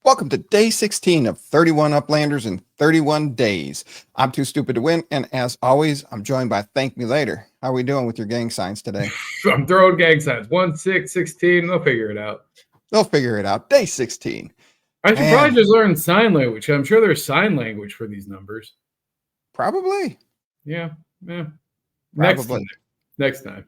Welcome to day 16 of 31 Uplanders in 31 days. I'm too stupid to win, and as always, I'm joined by Thank Me Later. How are we doing with your gang signs today? I'm throwing gang signs. 1, 6, 16. They'll figure it out. They'll figure it out. Day 16. I should probably just learn sign language. I'm sure there's sign language for these numbers. Probably. Yeah. Probably. Next time.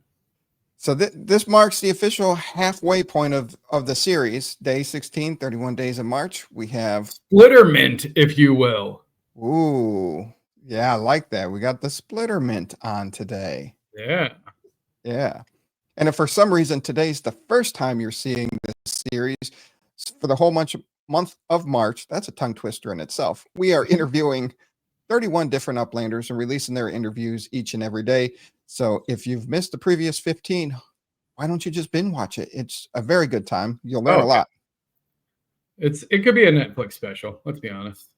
So this marks the official halfway point of the series. Day 16, 31 days of March. We have Splittermint, if you will. Ooh. Yeah, I like that. We got the Splittermint on today. Yeah. And if for some reason today's the first time you're seeing this series for the whole month of March, that's a tongue twister in itself. We are interviewing 31 different Uplanders and releasing their interviews each and every day. So if you've missed the previous 15, why don't you just binge watch it? It's a very good time. You'll learn a lot. It could be a Netflix special. Let's be honest.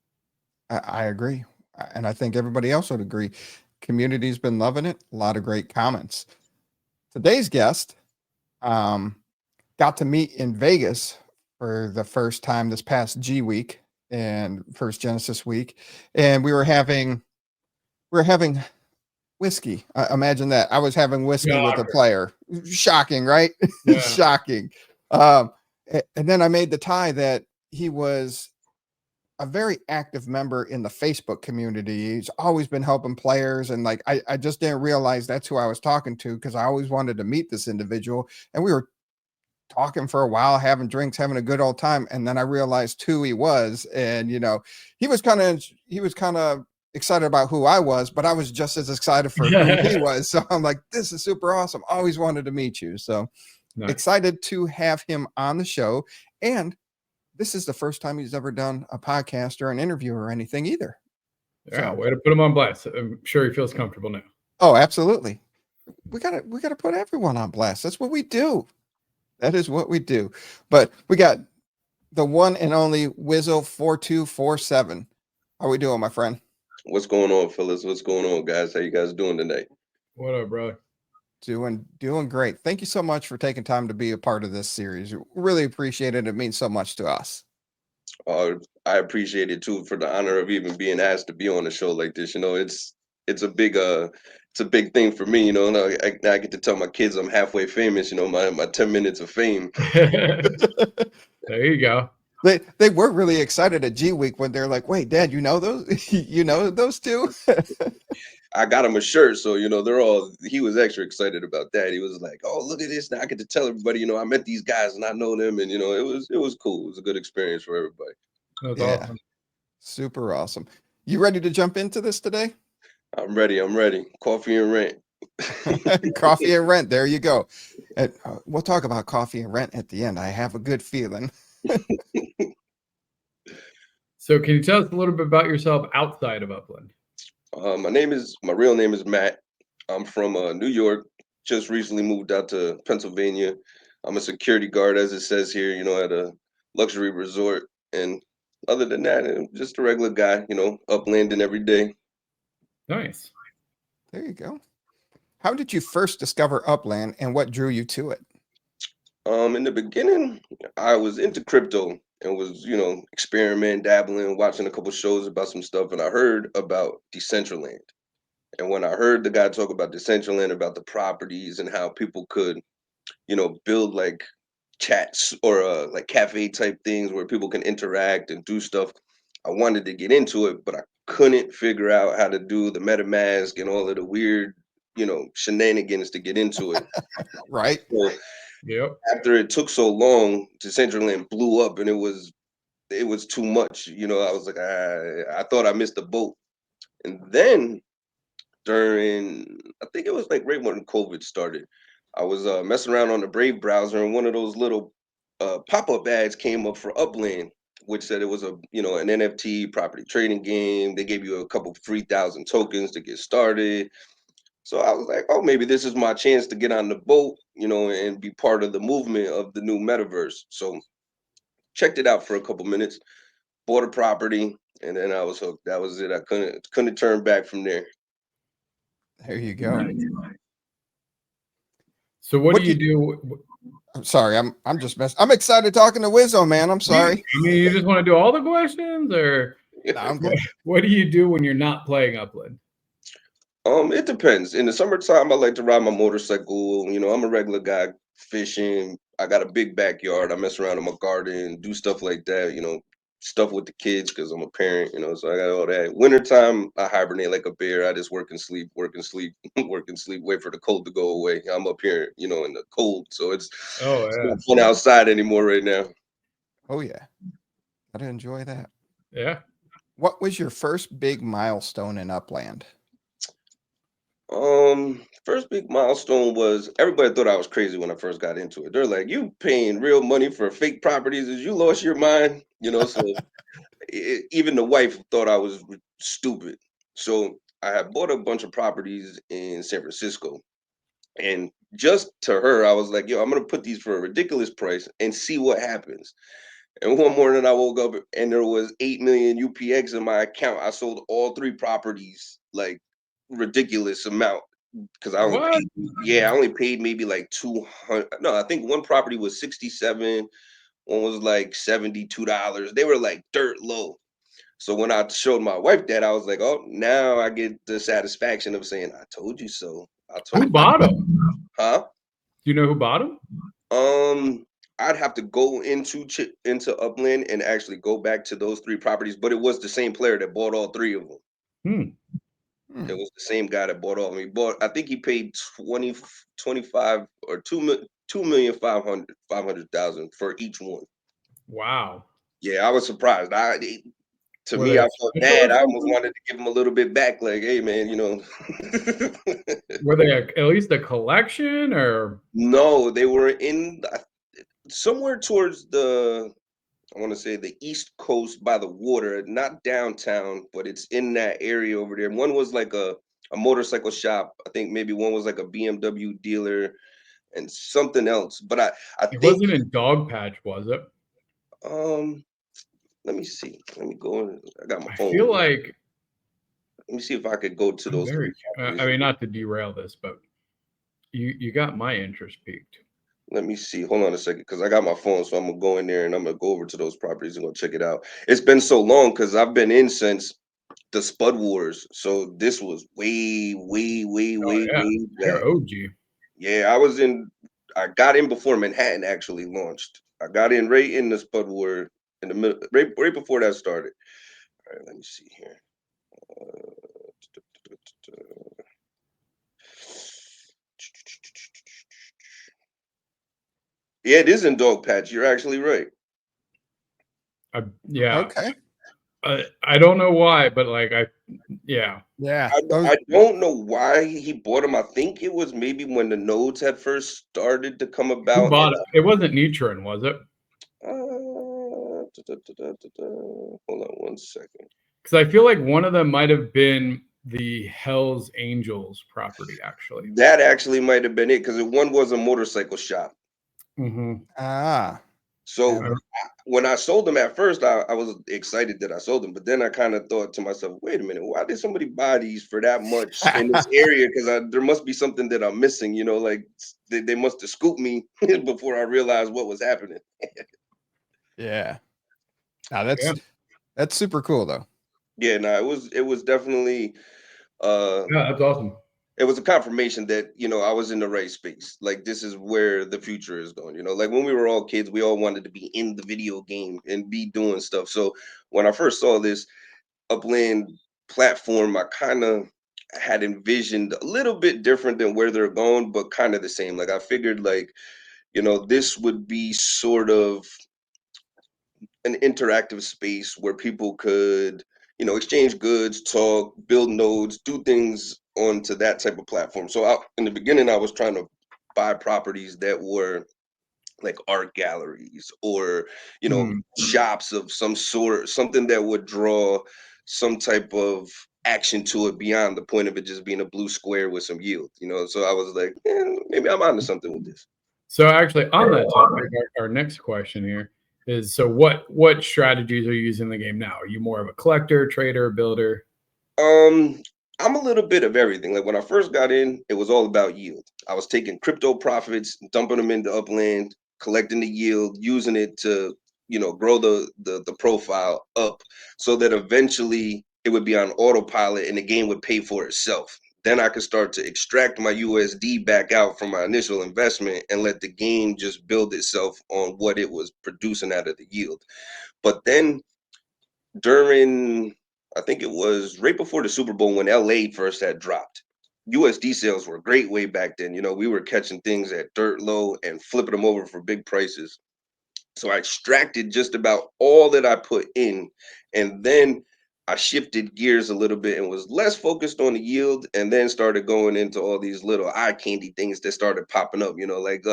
I agree. And I think everybody else would agree. Community's been loving it. A lot of great comments. Today's guest got to meet in Vegas for the first time this past G Week and first Genesis week. And we were having whiskey. Imagine that. I was having whiskey with a player. Shocking, right? Yeah. Shocking. And then I made the tie that he was a very active member in the Facebook community. He's always been helping players. And like, I just didn't realize that's who I was talking to because I always wanted to meet this individual. And we were talking for a while, having drinks, having a good old time. And then I realized who he was. And, you know, he was kind of excited about who I was, but I was just as excited for who he was. So I'm like, this is super awesome. Always wanted to meet you. So excited to have him on the show. And this is the first time he's ever done a podcast or an interview or anything either. Yeah, way to put him on blast. I'm sure he feels comfortable now. Oh, absolutely. We gotta put everyone on blast. That's what we do. That is what we do. But we got the one and only Wizo4247. How we doing, my friend? What's going on, fellas? What's going on, guys? How you guys doing today? What up, bro? Doing great. Thank you so much for taking time to be a part of this series. Really appreciate it. It means so much to us. I appreciate it too, for the honor of even being asked to be on a show like this. You know, it's a big thing for me. You know, and I get to tell my kids I'm halfway famous. You know, my 10 minutes of fame. There you go. They were really excited at G Week when they're like, "Wait, Dad, you know those? You know those two?" I got him a shirt, so you know he was extra excited about that. He was like, "Oh, look at this! Now I get to tell everybody, you know, I met these guys and I know them, and you know, it was cool. It was a good experience for everybody." That's awesome. Super awesome. You ready to jump into this today? I'm ready. Coffee and rent. Coffee and rent. There you go. We'll talk about coffee and rent at the end. I have a good feeling. So can you tell us a little bit about yourself outside of Upland? My real name is Matt. I'm from New York. Just recently moved out to Pennsylvania. I'm a security guard, as it says here, you know, at a luxury resort. And other than that, I'm just a regular guy, you know, uplanding every day. Nice. There you go. How did you first discover Upland and what drew you to it? In the beginning, I was into crypto and was, you know, experimenting, dabbling, watching a couple shows about some stuff, and I heard about Decentraland. And when I heard the guy talk about Decentraland, about the properties and how people could, you know, build like chats or like cafe type things where people can interact and do stuff, I wanted to get into it, but I couldn't figure out how to do the MetaMask and all of the weird, you know, shenanigans to get into it. Right. So, yep. After it took so long, Decentraland blew up, and it was too much. You know, I was like, I thought I missed the boat. And then during, I think it was like right when COVID started, I was messing around on the Brave browser, and one of those little pop-up ads came up for Upland, which said it was an NFT property trading game. They gave you a couple free 1,000 tokens to get started. So I was like, oh, maybe this is my chance to get on the boat, you know, and be part of the movement of the new metaverse. So checked it out for a couple minutes, bought a property, and then I was hooked. That was it. I couldn't turn back from there. There you go. So what do you do? I'm sorry. I'm just messing. I'm excited talking to Wizo, man. I'm sorry. I mean, you just want to do all the questions, or No, I'm good. what do you do when you're not playing Upland? It depends. In the summertime, I like to ride my motorcycle. You know, I'm a regular guy fishing. I got a big backyard. I mess around in my garden, do stuff like that. You know, stuff with the kids because I'm a parent. You know, so I got all that. Wintertime, I hibernate like a bear. I just work and sleep, work and sleep, work and sleep. Wait for the cold to go away. I'm up here, you know, in the cold, so it's Yeah. not fun outside anymore right now. Oh yeah, I'd enjoy that. Yeah. What was your first big milestone in Upland? First big milestone was everybody thought I was crazy when I first got into it. They're like, "You paying real money for fake properties? Is you lost your mind?" You know, so even the wife thought I was stupid. So I had bought a bunch of properties in San Francisco, and just to her, I was like, "Yo, I'm gonna put these for a ridiculous price and see what happens." And one morning I woke up and there was 8 million UPX in my account. I sold all 3 properties, like ridiculous amount because I only What? paid, yeah, I only paid maybe like 200. No, I think one property was 67, one was like $72. They were like dirt low. So when I showed my wife that, I was like, oh, now I get the satisfaction of saying, I told you so. I told Who you. bought them? Huh? Do you know who bought them? Um, I'd have to go into Upland and actually go back to those 3 properties, but it was the same player that bought all 3 of them. Hmm. It was the same guy that bought all of them. He bought, I think he paid 25 or 2,500,000 for each one. Wow. Yeah, I was surprised. To Were me, they I felt special or bad. I almost something? wanted to give him a little bit back, like, hey man, you know. Were they at least a collection, or? No, they were in somewhere towards I want to say the East Coast by the water, not downtown, but it's in that area over there. One was like a motorcycle shop. I think maybe one was like a BMW dealer and something else. But I It think wasn't in Dog Patch, was it? um let me see. Let me go in. I got my I phone feel with me. like Let me see if I could go to I'm those 3 very. properties. I mean, not to derail this, but you got my interest peaked. Let me see. Hold on a second, because I got my phone, so I'm gonna go in there and I'm gonna go over to those properties and go check it out. It's been so long because I've been in since the Spud Wars. So this was way, way, way, Oh way, yeah, way you're back. OG. Yeah, I got in before Manhattan actually launched. I got in right in the Spud War in the middle, right before that started. All right, let me see here. Yeah, it is in Dog Patch. You're actually right. Yeah. Okay. I don't know why, but like yeah. Yeah. I don't know why he bought them. I think it was maybe when the nodes had first started to come Who about. bought it? It wasn't Nitron, was it? Hold on one second. Because I feel like one of them might have been the Hell's Angels property, actually. That actually might have been it because one was a motorcycle shop. Mm-hmm. Ah. So Um, when I sold them at first, I was excited that I sold them, but then I kind of thought to myself, wait a minute, why did somebody buy these for that much in this area? Because there must be something that I'm missing, you know, like they must have scooped me before I realized what was happening. yeah. Now Yeah. that's super cool though. Yeah, no, it was definitely uh Yeah, that's awesome. it was a confirmation that, you know, I was in the right space. Like this is where the future is going. You know, like when we were all kids, we all wanted to be in the video game and be doing stuff. So when I first saw this Upland platform, I kind of had envisioned a little bit different than where they're going, but kind of the same. Like I figured like, you know, this would be sort of an interactive space where people could, you know, exchange goods, talk, build nodes, do things onto that type of platform. So in the beginning, I was trying to buy properties that were like art galleries or, you know, Hmm. shops of some sort, something that would draw some type of action to it beyond the point of it just being a blue square with some yield, you know. So I was like, maybe I'm onto something with this. So actually, on that topic, our next question here is: so what strategies are you using in the game now? Are you more of a collector, trader, builder? Um, I'm a little bit of everything. Like when I first got in, it was all about yield. I was taking crypto profits, dumping them into Upland, collecting the yield, using it to, you know, grow the profile up so that eventually it would be on autopilot and the game would pay for itself. Then I could start to extract my USD back out from my initial investment and let the game just build itself on what it was producing out of the yield. But then during, I think it was right before the Super Bowl when LA first had dropped, USD sales were great way back then. You know, we were catching things at dirt low and flipping them over for big prices. So I extracted just about all that I put in, and then I shifted gears a little bit and was less focused on the yield, and then started going into all these little eye candy things that started popping up, you know, like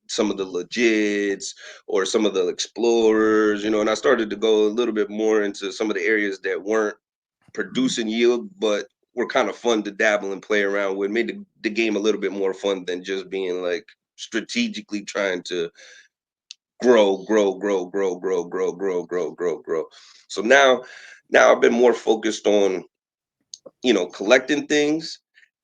some of the legits or some of the explorers, you know, and I started to go a little bit more into some of the areas that weren't producing yield, but were kind of fun to dabble and play around with, made the game a little bit more fun than just being like strategically trying to grow. So now I've been more focused on, you know, collecting things,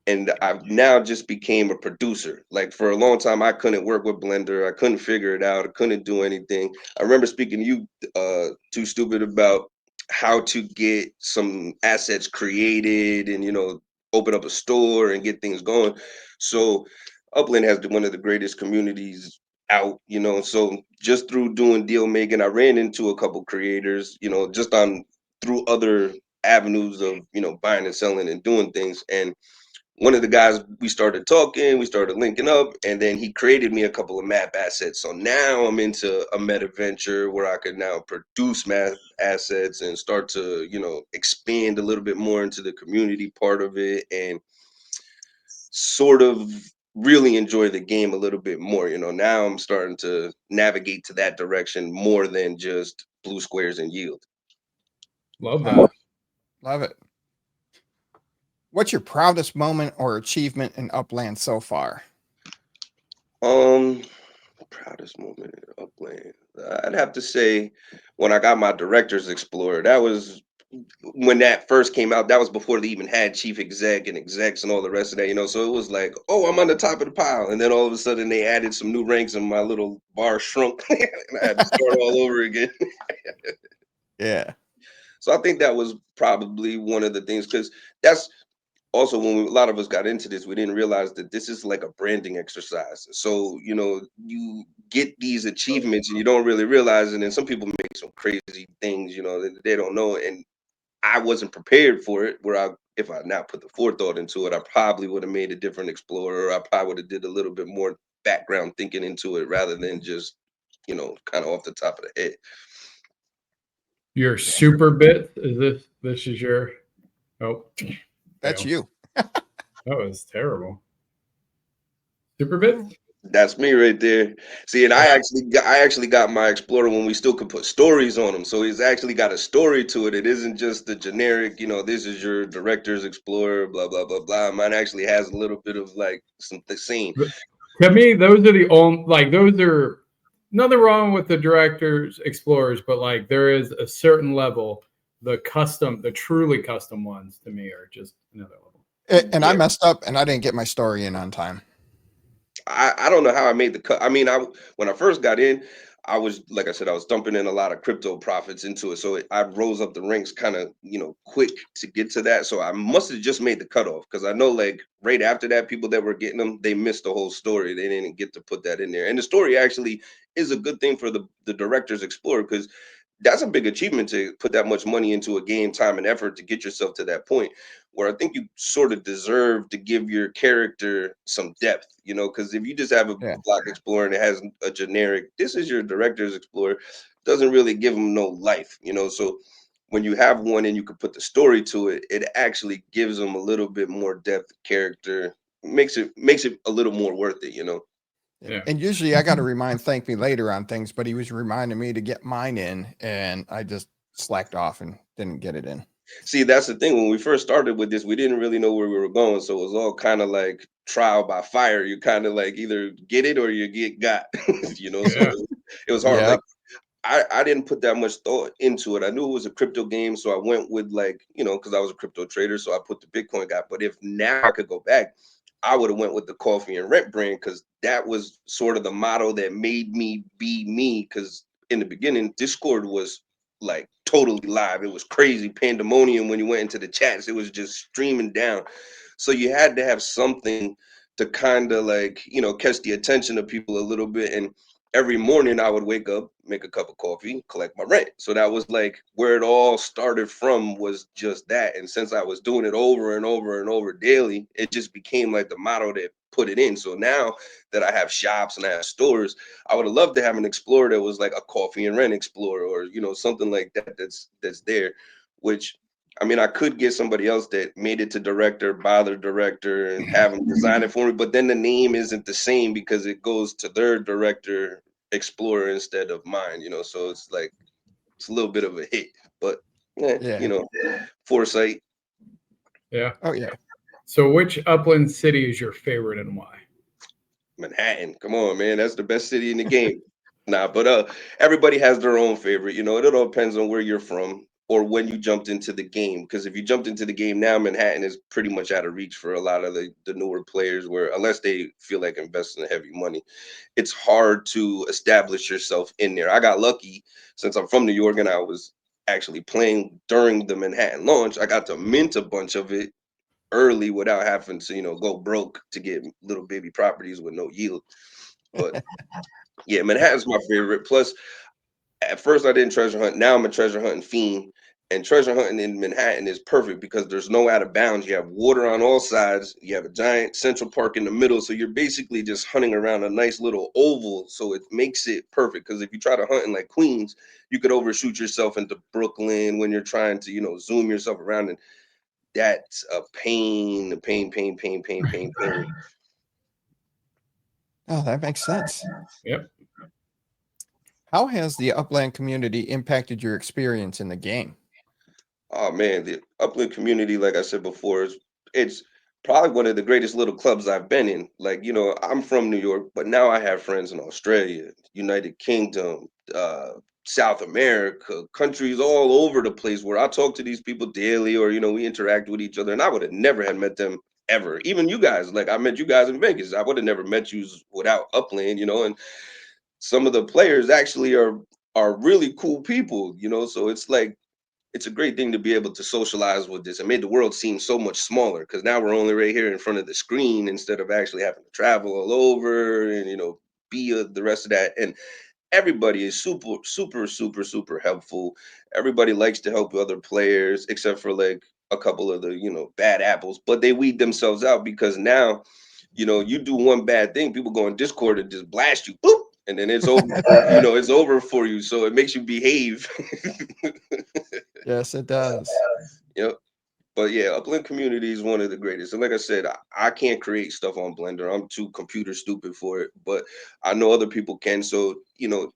and I've now just became a producer. Like for a long time, I couldn't work with Blender. I couldn't figure it out. I couldn't do anything. I remember speaking to you, Too Stupid, about how to get some assets created and, you know, open up a store and get things going. So Upland has one of the greatest communities out, you know. So just through doing deal making, I ran into a couple creators, you know, just on through other avenues of, you know, buying and selling and doing things. And one of the guys, we started talking, we started linking up, and then he created me a couple of map assets. So now I'm into a meta venture where I could now produce map assets and start to, you know, expand a little bit more into the community part of it and sort of really enjoy the game a little bit more. You know, now I'm starting to navigate to that direction more than just blue squares and yield. Love that. Love it. What's your proudest moment or achievement in Upland so far? Proudest moment in Upland. I'd have to say when I got my Director's Explorer. That was when that first came out. That was before they even had chief exec and execs and all the rest of that, you know. So it was like, oh, I'm on the top of the pile. And then all of a sudden they added some new ranks and my little bar shrunk and I had to start all over again. Yeah. So I think that was probably one of the things, because that's also when a lot of us got into this, we didn't realize that this is like a branding exercise. So, you know, you get these achievements and you don't really realize it. And some people make some crazy things, you know, that they don't know. And I wasn't prepared for it, where if I now put the forethought into it, I probably would have made a different Explorer. I probably would have did a little bit more background thinking into it rather than just, you know, kind of off the top of the head. Your super bit is this is your That's you. That was terrible. Super bit? That's me right there. See, and I actually got my Explorer when we still could put stories on them. So he's actually got a story to it. It isn't just the generic, you know, this is your Director's Explorer, blah, blah, blah, blah. Mine actually has a little bit of like something scene. To me, those are the only, like, those are nothing wrong with the Director's Explorers, but like there is a certain level, the truly custom ones to me are just another level. And I messed up and I didn't get my story in on time. I don't know how I made the cut. I mean, when I first got in, I was, like I said, I was dumping in a lot of crypto profits into it. So I rose up the ranks kind of, you know, quick to get to that. So I must have just made the cutoff, because I know like right after that, people that were getting them, they missed the whole story. They didn't get to put that in there. And the story actually is a good thing for the Director's Explorer, because that's a big achievement to put that much money into a game, time and effort to get yourself to that point, where I think you sort of deserve to give your character some depth, you know, because if you just have a block explorer and it has a generic, this is your Director's Explorer, doesn't really give them no life, you know. So when you have one and you can put the story to it, it actually gives them a little bit more depth, character, makes it a little more worth it, you know. Yeah. And usually I got to thank me later on things, but he was reminding me to get mine in, and I just slacked off and didn't get it in. See, that's the thing. When we first started with this, we didn't really know where we were going. So it was all kind of like trial by fire. You kind of like either get it or you get got, you know, so it was hard. Like I didn't put that much thought into it. I knew it was a crypto game. So I went with like, you know, because I was a crypto trader. So I put the Bitcoin guy. But if now I could go back, I would have went with the coffee and rent brand because that was sort of the motto that made me be me. Because in the beginning, Discord was like totally live. It was crazy pandemonium when you went into the chats. It was just streaming down. So you had to have something to kind of like, catch the attention of people a little bit. And every morning I would wake up, make a cup of coffee, collect my rent. So that was like where it all started from, was just that. And since I was doing it over and over and over daily, it just became like the motto that put it in. So now that I have shops and I have stores, I would have loved to have an Explorer that was like a coffee and rent Explorer, or something like that that's there, which I mean, I could get somebody else that made it to director, by the director, and have them design it for me. But then the name isn't the same because it goes to their director Explorer instead of mine. So it's like it's a little bit of a hit. But Yeah. Foresight. Yeah. Oh yeah. So which Upland city is your favorite and why? Manhattan. Come on, man. That's the best city in the game. Nah, but everybody has their own favorite. It all depends on where you're from or when you jumped into the game. Because if you jumped into the game now, Manhattan is pretty much out of reach for a lot of the newer players, where unless they feel like investing heavy money, it's hard to establish yourself in there. I got lucky since I'm from New York and I was actually playing during the Manhattan launch. I got to mint a bunch of it early without having to go broke to get little baby properties with no yield. But yeah, Manhattan's my favorite. Plus, at first I didn't treasure hunt. Now I'm a treasure hunting fiend. And treasure hunting in Manhattan is perfect because there's no out of bounds. You have water on all sides. You have a giant Central Park in the middle. So you're basically just hunting around a nice little oval. So it makes it perfect. Because if you try to hunt in like Queens, you could overshoot yourself into Brooklyn when you're trying to, zoom yourself around. And that's a pain. Oh, that makes sense. Yep. How has the Upland community impacted your experience in the game? Oh man, the Upland community, like I said before, it's probably one of the greatest little clubs I've been in. Like, I'm from New York, but now I have friends in Australia, United Kingdom, South America, countries all over the place where I talk to these people daily, or we interact with each other, and I would have never had met them ever. Even you guys, like I met you guys in Vegas. I would have never met you without Upland, and some of the players actually are really cool people. So it's like it's a great thing to be able to socialize with this. It made the world seem so much smaller because now we're only right here in front of the screen instead of actually having to travel all over and be the rest of that. And everybody is super, super, super, super helpful. Everybody likes to help other players, except for like a couple of the bad apples. But they weed themselves out because now you do one bad thing, people go on Discord and just blast you, boop, and then it's over. It's over for you. So it makes you behave. Yes, it does. Yep. But yeah, Upland community is one of the greatest. And like I said, I can't create stuff on Blender. I'm too computer stupid for it. But I know other people can. So,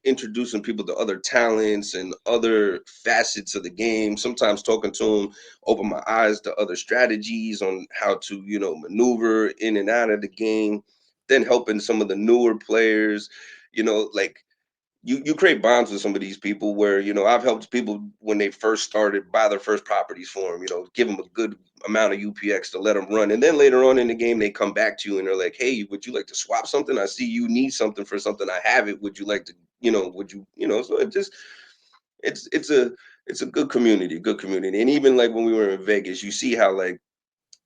introducing people to other talents and other facets of the game, sometimes talking to them, open my eyes to other strategies on how to, maneuver in and out of the game. Then helping some of the newer players, like you create bonds with some of these people where I've helped people when they first started buy their first properties for them, give them a good amount of UPX to let them run, and then later on in the game they come back to you and they're like, hey, would you like to swap something? I see you need something for something, I have it, would you like to, would you, so it just it's a good community. And even like when we were in Vegas, you see how like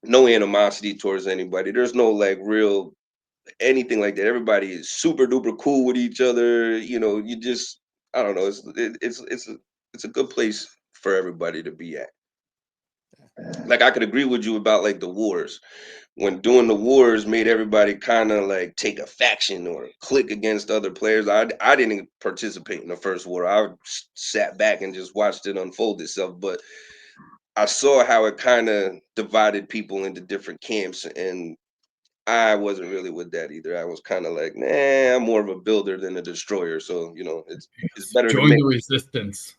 no animosity towards anybody, there's no like real anything like that. Everybody is super duper cool with each other. You just I don't know. It's a good place for everybody to be at. Like I could agree with you about like the wars. When doing the wars made everybody kind of like take a faction or click against other players. I didn't participate in the first war. I sat back and just watched it unfold itself. But I saw how it kind of divided people into different camps, and I wasn't really with that either. I was kind of like, nah, I'm more of a builder than a destroyer. So, it's better to Join make the resistance.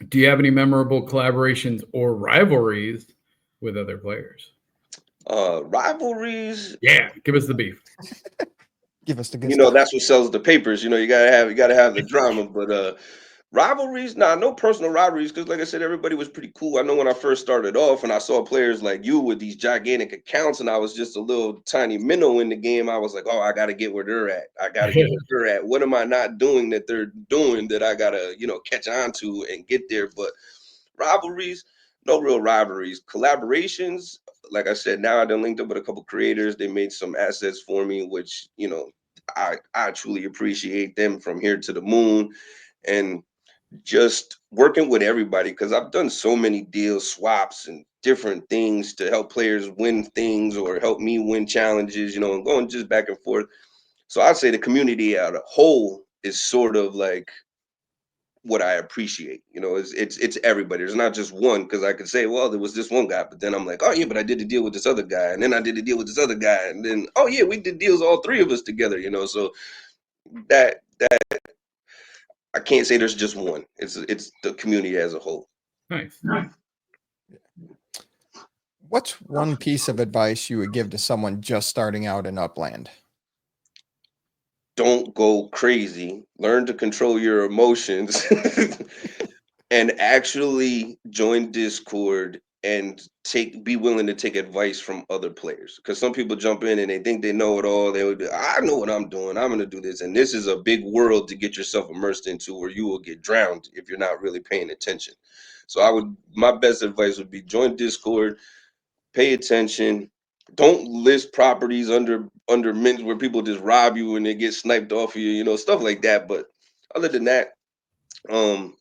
Do you have any memorable collaborations or rivalries with other players? Rivalries. Yeah, give us the beef. Give us the good stuff. That's what sells the papers. You gotta have the drama. But Rivalries, nah, no personal rivalries, because like I said, everybody was pretty cool. I know when I first started off and I saw players like you with these gigantic accounts and I was just a little tiny minnow in the game, I was like, oh, I gotta get where they're at. I gotta get where they're at. What am I not doing that they're doing that I gotta, catch on to and get there? But rivalries, no real rivalries. Collaborations, like I said, now I done linked up with a couple creators. They made some assets for me, which, I truly appreciate them from here to the moon. And just working with everybody because I've done so many deals, swaps, and different things to help players win things or help me win challenges, and going just back and forth. So I'd say the community as a whole is sort of like what I appreciate. It's everybody. There's not just one because I could say, well, there was this one guy, but then I'm like, oh yeah, but I did a deal with this other guy, and then I did a deal with this other guy, and then oh yeah, we did deals all three of us together. So that I can't say there's just one. It's the community as a whole. Nice. What's one piece of advice you would give to someone just starting out in Upland? Don't go crazy. Learn to control your emotions and actually join Discord and be willing to take advice from other players. Because some people jump in and they think they know it all. They would be, I know what I'm doing. I'm gonna do this. And this is a big world to get yourself immersed into where you will get drowned if you're not really paying attention. So my best advice would be join Discord, pay attention. Don't list properties under mints where people just rob you and they get sniped off of you, stuff like that. But other than that, do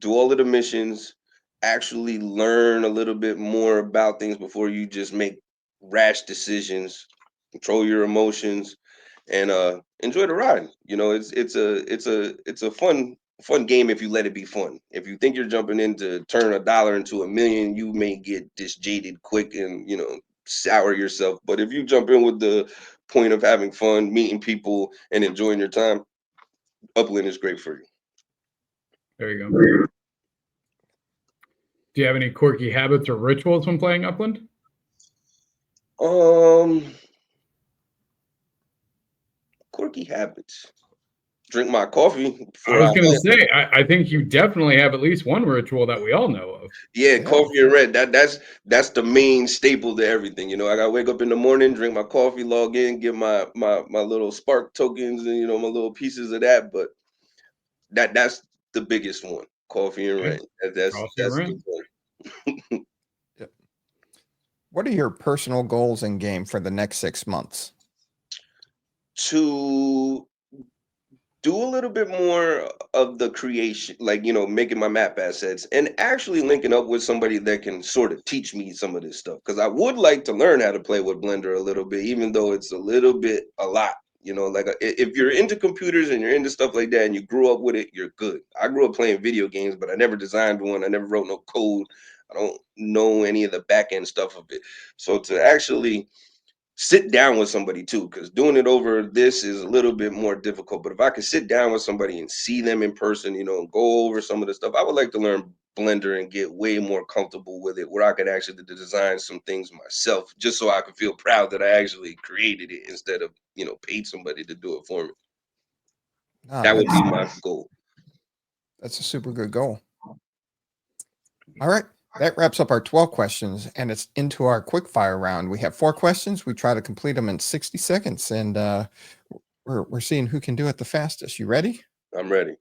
all of the missions, actually learn a little bit more about things before you just make rash decisions. Control your emotions and enjoy the ride. It's a fun game if you let it be fun. If you think you're jumping in to turn $1 into $1 million, you may get jaded quick and sour yourself. But if you jump in with the point of having fun, meeting people, and enjoying your time, Upland is great for you. There you go. Do you have any quirky habits or rituals when playing Upland? Quirky habits. Drink my coffee. I was going to say, I think you definitely have at least one ritual that we all know of. Yeah, coffee and red. That's the main staple to everything. I gotta wake up in the morning, drink my coffee, log in, get my little spark tokens and my little pieces of that. But that's the biggest one. Coffee and red. That's the one. Yep. What are your personal goals in game for the next 6 months? To do a little bit more of the creation, like, making my map assets and actually linking up with somebody that can sort of teach me some of this stuff. Because I would like to learn how to play with Blender a little bit, even though it's a lot. Like if you're into computers and you're into stuff like that and you grew up with it, you're good. I grew up playing video games, but I never designed one. I never wrote no code. I don't know any of the back end stuff of it. So to actually sit down with somebody too, because doing it over this is a little bit more difficult. But if I could sit down with somebody and see them in person, and go over some of the stuff, I would like to learn Blender and get way more comfortable with it, where I could actually design some things myself, just so I could feel proud that I actually created it instead of paid somebody to do it for me. That would be my goal. That's a super good goal. All right. That wraps up our 12 questions, and it's into our quick fire round. We have 4 questions. We try to complete them in 60 seconds, and we're seeing who can do it the fastest. You ready? I'm ready.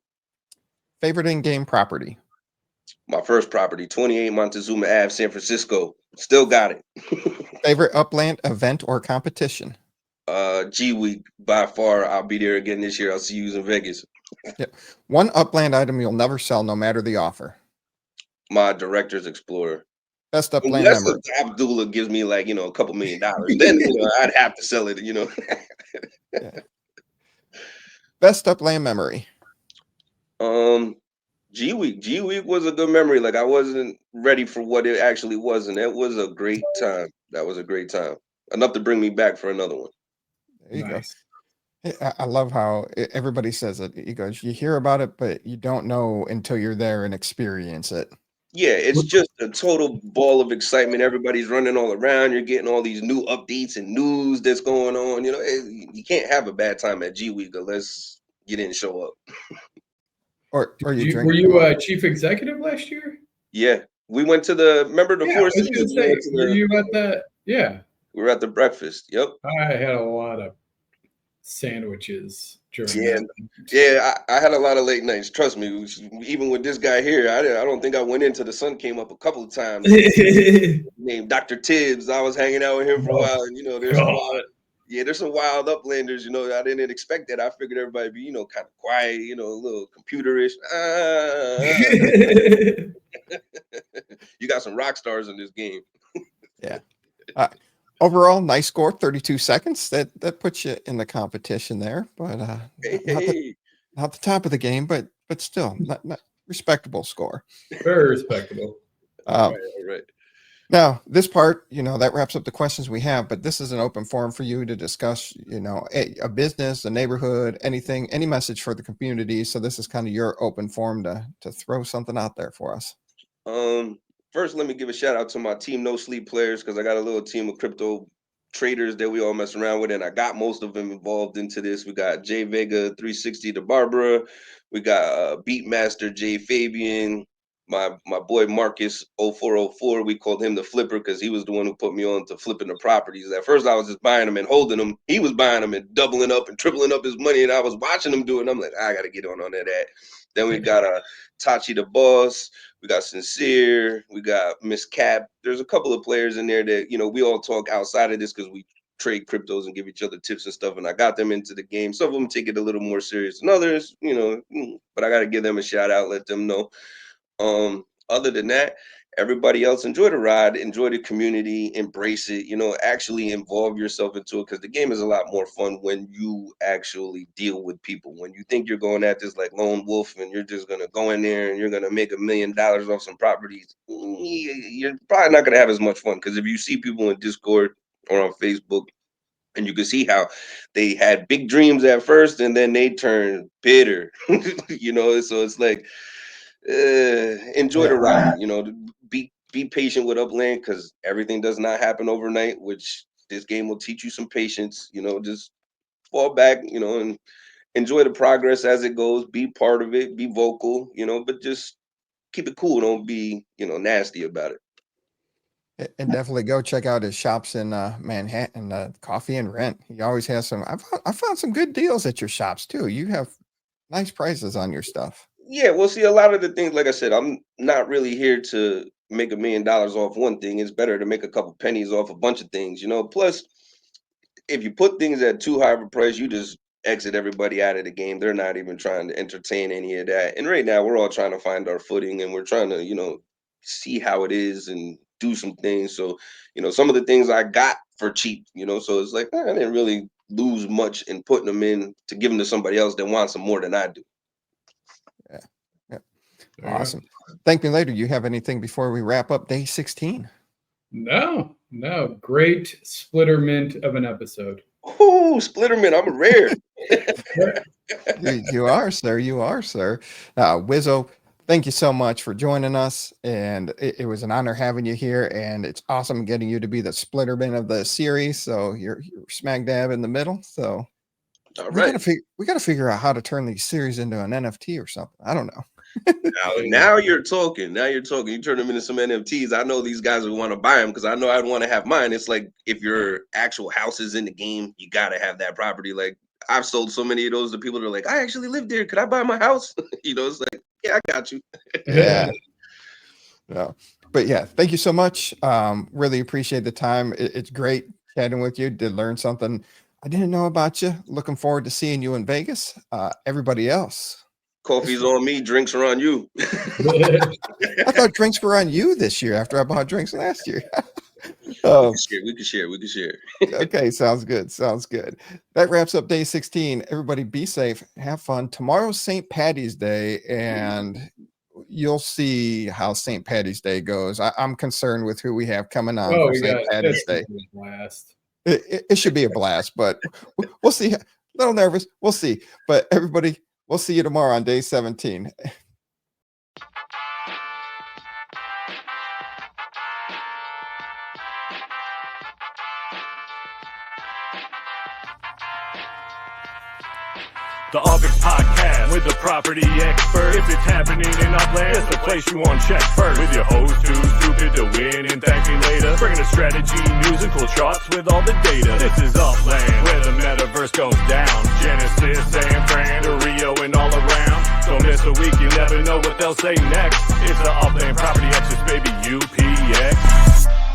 Favorite in-game property? My first property, 28 Montezuma Ave, San Francisco. Still got it. Favorite Upland event or competition? G Week, by far. I'll be there again this year. I'll see you in Vegas. Yep. One Upland item you'll never sell, no matter the offer. My Director's Explorer. Best Upland Unless memory. the Abdullah gives me like, a couple $1 million, then I'd have to sell it, Yeah. Best Upland memory. G Week was a good memory. Like I wasn't ready for what it actually was, and it was a great time. That was a great time. Enough to bring me back for another one. There you go. I love how everybody says it. He goes, you hear about it, but you don't know until you're there and experience it. Yeah, it's just a total ball of excitement. Everybody's running all around. You're getting all these new updates and news that's going on. You can't have a bad time at G Week unless you didn't show up. Or you Were drinking? you chief executive last year? Yeah, we went to remember the Yeah, I Four was going Seasons? to say, were you at that? Yeah. We were at the breakfast. Yep. I had a lot of sandwiches during Yeah, that. yeah. I had a lot of late nights. Trust me. Even with this guy here, I don't think I went into the sun came up a couple of times. Named Dr. Tibbs. I was hanging out with him for a while, and there's some wild, there's some wild Uplanders. I didn't expect that. I figured everybody would be, kind of quiet, a little computerish. You got some rock stars in this game. Yeah. Overall, nice score, 32 seconds. That puts you in the competition there, but not the top of the game, but still not respectable score. Very respectable. All right. Now, this part, that wraps up the questions we have, but this is an open forum for you to discuss, a business, a neighborhood, anything, any message for the community. So this is kind of your open forum to throw something out there for us. First, let me give a shout out to my team No Sleep players, because I got a little team of crypto traders that we all mess around with, and I got most of them involved into this. We got J Vega 360 to Barbara, we got Beatmaster J Fabian, my boy Marcus 0404. We called him the flipper because he was the one who put me on to flipping the properties. At first I was just buying them and holding them. He was buying them and doubling up and tripling up his money, and I was watching him do it, and I'm like, I gotta get on that. Then we got Tachi the Boss, we got Sincere, we got Miss Cap. There's a couple of players in there that, we all talk outside of this because we trade cryptos and give each other tips and stuff. And I got them into the game. Some of them take it a little more serious than others, but I got to give them a shout out, let them know. Other than that, everybody else, enjoy the ride, enjoy the community, embrace it, actually involve yourself into it, because the game is a lot more fun when you actually deal with people. When you think you're going at this like lone wolf and you're just going to go in there and you're going to make $1 million off some properties, you're probably not going to have as much fun. Because if you see people in Discord or on Facebook, and you can see how they had big dreams at first and then they turn bitter, so it's like, enjoy the ride, be patient with Upland, because everything does not happen overnight, which this game will teach you some patience. Just fall back, and enjoy the progress as it goes. Be part of it, be vocal, but just keep it cool. Don't be, nasty about it. And definitely go check out his shops in Manhattan, Coffee and Rent. He always has some. I found some good deals at your shops too. You have nice prices on your stuff. Yeah, well, see, a lot of the things, like I said, I'm not really here to make $1 million off one thing. It's better to make a couple pennies off a bunch of things. Plus, if you put things at too high of a price, you just exit everybody out of the game. They're not even trying to entertain any of that. And right now, we're all trying to find our footing, and we're trying to, see how it is and do some things. So, some of the things I got for cheap, so it's like, I didn't really lose much in putting them in to give them to somebody else that wants them more than I do. Yeah. Awesome. Thank me later. You have anything before we wrap up day 16? No. Great splittermint of an episode. Oh, splittermint. I'm a rare. You are, sir. You are, sir. Wizo, thank you so much for joining us. And it was an honor having you here. And it's awesome getting you to be the splitterman of the series. So you're smack dab in the middle. So all right. We gotta figure out how to turn these series into an NFT or something. I don't know. Now you're talking. You turn them into some NFTs. I know these guys would want to buy them because I know I'd want to have mine. It's like, if your actual house is in the game, you got to have that property. Like, I've sold so many of those to people that are like, I actually live there. Could I buy my house? It's like, yeah, I got you. Yeah. No. But yeah, thank you so much. Really appreciate the time. It's great chatting with you. Did learn something I didn't know about you. Looking forward to seeing you in Vegas. Everybody else. Coffee's on me. Drinks are on you. I thought drinks were on you this year after I bought drinks last year. We can share. Okay, sounds good. That wraps up day 16. Everybody be safe. Have fun. Tomorrow's St. Patty's Day, and you'll see how St. Patty's Day goes. I'm concerned with who we have coming on for St. Patty's Day. It should be a blast, but we'll see. A little nervous. We'll see. But everybody, we'll see you tomorrow on day 17. The Upland Podcast with the property expert. If it's happening in Upland, it's the place you want to check first. With your host who's stupid to win and thank me later. Bringing the strategy, news, and cool charts with all the data. This is Upland, where the metaverse goes down. Genesis, San Fran, to Rio, and all around. Don't miss a week, you never know what they'll say next. It's the Upland Property Experts, baby, UPX.